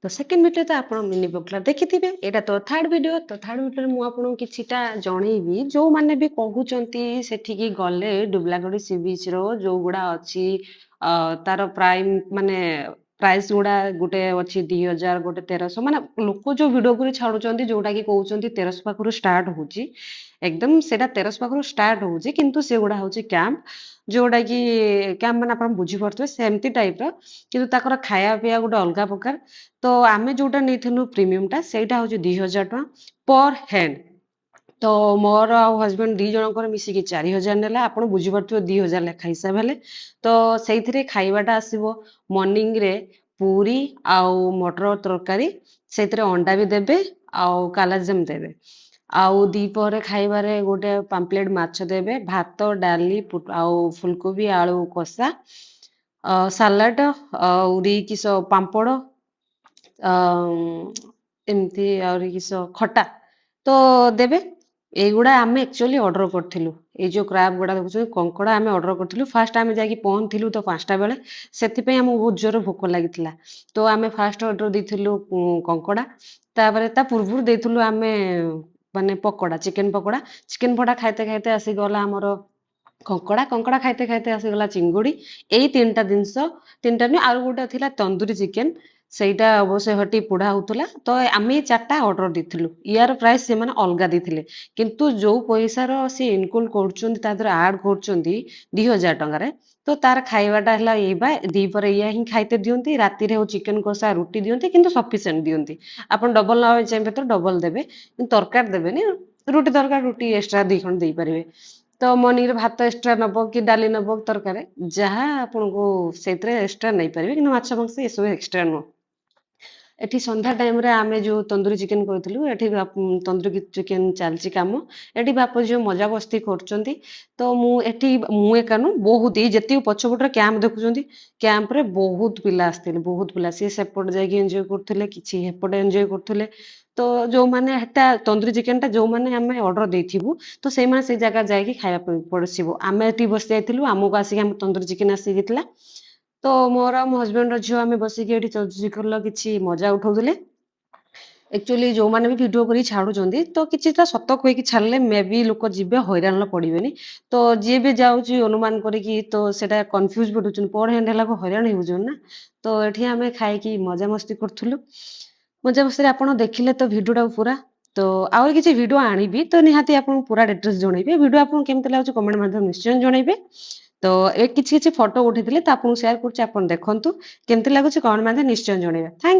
ତ second video ତ ଆପଣ ମିନି ବଗଲା ଦେଖିଥିବେ। ଏଇଟା ତ ଥାର୍ଡ ଭିଡିଓ। ତ ଥାର୍ଡ ଭିଡିଓରେ ମୁଁ ଆପଣଙ୍କୁ କିଛିଟା ଜଣେଇବି ଯୋଉମାନେ ବି କହୁଛନ୍ତି ସେଠିକି ଗଲେ ଡୁବ୍ଲାଗଡି ସି ବିଚ୍ ର ଯୋଉଗୁଡା ଅଛି ତାର ପ୍ରାଇମ ମାନେ ପ୍ରାଇସ୍ ଗୁଡା ଗୋଟେ ଅଛି 2000 ଗୋଟେ 1300 ମାନେ ଲୋକ ଯୋଉ ଭିଡିଓ କରି ଛାଡୁଛନ୍ତି ଯୋଉଟା କି କହୁଛନ୍ତି 1300 ପାଖରୁ ଷ୍ଟାର୍ଟ ହଉଛି ଏକଦମ ସେଇଟା 1300 ପାଖରୁ ଷ୍ଟାର୍ଟ ହଉଛି କିନ୍ତୁ ସେଗୁଡା ହଉଛି କ୍ୟାମ୍ପ ଯୋଉଟା କି କ୍ୟାମ୍ପ ମାନେ ଆପଣ ବୁଝିପାରୁଥିବେ ସେମିତି ଟାଇପ ର କିନ୍ତୁ ତାଙ୍କର ଖାଇବା ପିଇବା ଗୋଟେ ଅଲଗା ପ୍ରକାର। ତ ଆମେ ଯୋଉଟା ନେଇଥିଲୁ ପ୍ରିମିୟମଟା ସେଇଟା ହଉଛି 2000 ଟଙ୍କା ପର ହେଡ। ତ ମୋର ଆଉ ହଜବେଣ୍ଡ ଦି ଜଣଙ୍କର ମିଶିକି 4000 ନେଲା। ଆପଣ ବୁଝିପାରୁଥିବେ 2000 ଲେଖା ହିସାବ ହେଲେ। ତ ସେଇଥିରେ ଖାଇବାଟା ଆସିବ ମର୍ଣ୍ଣିଂରେ ପୁରୀ ଆଉ ମଟର ତରକାରୀ, ସେଇଥିରେ ଅଣ୍ଡା ବି ଦେବେ ଆଉ କାଲାଜାମ ଦେବେ। ଆଉ ଦିପହରେ ଖାଇବାରେ ଗୋଟେ ପାମ୍ପଲେଟ ମାଛ ଦେବେ, ଭାତ ଡାଲି ଆଉ ଫୁଲକୋବି ଆଳୁ କଷା, ସାଲାଡ ଆହୁରି କିସ ପାମ୍ପଡ଼, ଏମିତି ଆହୁରି କିସ ଖଟା ତ ଦେବେ। ଏଇଗୁଡା ଆମେ ଆକ୍ଚୁଆଲି ଅର୍ଡର କରିଥିଲୁ। ଏଇ ଯୋଉ କ୍ରାବ୍ ଗୁଡା ଦେଖୁଛନ୍ତି କଙ୍କଡା ଆମେ ଅର୍ଡର କରିଥିଲୁ। ଫାଷ୍ଟ ଆମେ ଯାଇକି ପହଞ୍ଚିଥିଲୁ ତ 5ଟା ବେଳେ। ସେଥିପାଇଁ ଆମକୁ ବହୁତ ଜୋର ଭୋକ ଲାଗିଥିଲା। ତ ଆମେ ଫାଷ୍ଟ ଅର୍ଡର ଦେଇଥିଲୁ କଙ୍କଡା। ତାପରେ ତା ପୂର୍ବରୁ ଦେଇଥିଲୁ ଆମେ ମାନେ ପକୋଡା, ଚିକେନ ପକୋଡା। ଚିକେନ ପକୋଡା ଖାଇତେ ଖାଇତେ ଆସିଗଲା ଆମର କଙ୍କଡା। କଙ୍କଡା ଖାଇତେ ଖାଇତେ ଆସିଗଲା ଚିଙ୍ଗୁଡି। ଏଇ ତିନିଟା ଜିନିଷ, ତିନିଟା ନୁହେଁ ଆଉ ଗୋଟେ ଥିଲା ତନ୍ଦୁରୀ ଚିକେନ। ସେଇଟା ଅବଶ୍ୟ ହଟି ପୋଡା ହଉଥିଲା। ତ ଆମେ 4ଟା ଅର୍ଡର ଦେଇଥିଲୁ। ୟାର ପ୍ରାଇସ୍ ସେମାନେ ଅଲଗା ଦେଇଥିଲେ। କିନ୍ତୁ ଯୋଉ ପଇସାର ସେ ଇନକ୍ଲୁଡ କରୁଛନ୍ତି ତା ଦେହରେ ଆଡ କରୁଛନ୍ତି 2000 ଟଙ୍କାରେ, ତ ତାର ଖାଇବାଟା ହେଲା ଏଇ ବା ଦିପହରେ ଏଇଆ ହିଁ ଖାଇତେ ଦିଅନ୍ତି। ରାତିରେ ହଉ ଚିକେନ କଷା ରୁଟି ଦିଅନ୍ତି କିନ୍ତୁ ସଫିସିଏଣ୍ଟ ଦିଅନ୍ତି। ଆପଣ ଡବଲ ନେବା ଚାହିଁବେ ତ ଡବଲ ଦେବେ କିନ୍ତୁ ତରକାରୀ ଦେବେନି। ରୁଟି ତରକାରୀ ରୁଟି ଏକ୍ସଟ୍ରା 2 ଖଣ୍ଡ ଦେଇପାରିବେ। ତ ମର୍ଣ୍ଣିଂରେ ଭାତ ଏକ୍ସଟ୍ରା ନବ କି ଡାଲି ନବ ତରକାରୀ ଯାହା ଆପଣଙ୍କୁ ସେଇଥିରେ ଏକ୍ସଟ୍ରା ନେଇପାରିବେ କିନ୍ତୁ ମାଛ ମାଂସ ଏସବୁ ଏକ୍ସଟ୍ରା ନୁହଁ। ଏଠି ସନ୍ଧ୍ୟା ଟାଇମରେ ଆମେ ଯୋଉ ତନ୍ଦୁରୀ ଚିକେନ କରିଥିଲୁ, ଏଠି ତନ୍ଦୁରୀ ଚିକେନ ଚାଲିଛି କାମ। ଏଠି ବାପ ଝିଅ ମଜା ମସ୍ତି କରୁଛନ୍ତି। ତ ମୁଁ ଏକା ନୁହଁ ବହୁତ ଏଇ ଯେତିକି ପଛପଟରେ କ୍ୟାମ୍ପ ଦେଖୁଛନ୍ତି କ୍ୟାମ୍ପରେ ବହୁତ ପିଲା ଆସିଥିଲେ। ବହୁତ ପିଲା ସିଏ ସେପଟେ ଯାଇକି ଏଞ୍ଜୟ କରୁଥିଲେ, କିଛି ଏପଟେ ଏଞ୍ଜୟ କରୁଥିଲେ। ତ ଯୋଉମାନେ ହେଟା ତନ୍ଦୁରୀ ଚିକେନଟା ଯୋଉମାନେ ଆମେ ଅର୍ଡର ଦେଇଥିବୁ ତ ସେଇମାନେ ସେଇ ଜାଗା ଯାଇକି ଖାଇବା ପାଇଁ ପଡିଥିବ। ଆମେ ଏଠି ବସି ଯାଇଥିଲୁ, ଆମକୁ ଆସିକି ଆମ ତନ୍ଦୁରୀ ଚିକେନ ଆସିଯାଇଥିଲା। ତ ମୋର ଆଉ ମୋ ହଜବେଣ୍ଡର ଝିଅ ଆମେ ବସିକି ଏଠି ତନ୍ଦୁରୀ ଚିକେନର କିଛି ମଜା ଉଠଉଥିଲେ। ଆକ୍ଚୁଆଲି ଯୋଉମାନେ ବି ଭିଡିଓ କରି ଛାଡୁଛନ୍ତି ତ କିଛିଟା ସତ କହିକି ଛାଡିଲେ ମେ ବି ଲୋକ ଯିବେ ହଇରାଣରେ ପଡିବେନି। ତ ଯିଏ ବି ଯାଉଛି ଅନୁମାନ କରିକି ତ ସେଟା କନଫ୍ୟୁଜ ପଡୁଛନ୍ତି ପର ହେଣ୍ଡ ହେଲାକୁ ହଇରାଣ ହେଉଛନ୍ତି ନା। ତ ଏଠି ଆମେ ଖାଇକି ମଜାମସ୍ତି କରୁଥିଲୁ। ମଜାମସ୍ତିରେ ଆପଣ ଦେଖିଲେ ତ ଭିଡିଓଟାକୁ ପୁରା। ତ ଆହୁରି କିଛି ଭିଡିଓ ଆଣିବି ତ ନିହାତି ଆପଣଙ୍କୁ ପୁରା ଡିଟେଲ୍ସ ଜଣେଇବି। ଭିଡିଓ ଆପଣଙ୍କୁ କେମିତି ଲାଗୁଛି କମେଣ୍ଟ ମାଧ୍ୟମରେ ନିଶ୍ଚୟ ଜଣେଇବେ। ତ ଏ କିଛି କିଛି ଫଟୋ ଉଠେଇଥିଲେ ତ ଆପଣଙ୍କୁ ସେୟାର କରୁଛି, ଆପଣ ଦେଖନ୍ତୁ କେମିତି ଲାଗୁଛି କମେଣ୍ଟ ମାଧ୍ୟମରେ ନିଶ୍ଚୟ ଜଣେଇବେ। ଥ୍ୟାଙ୍କ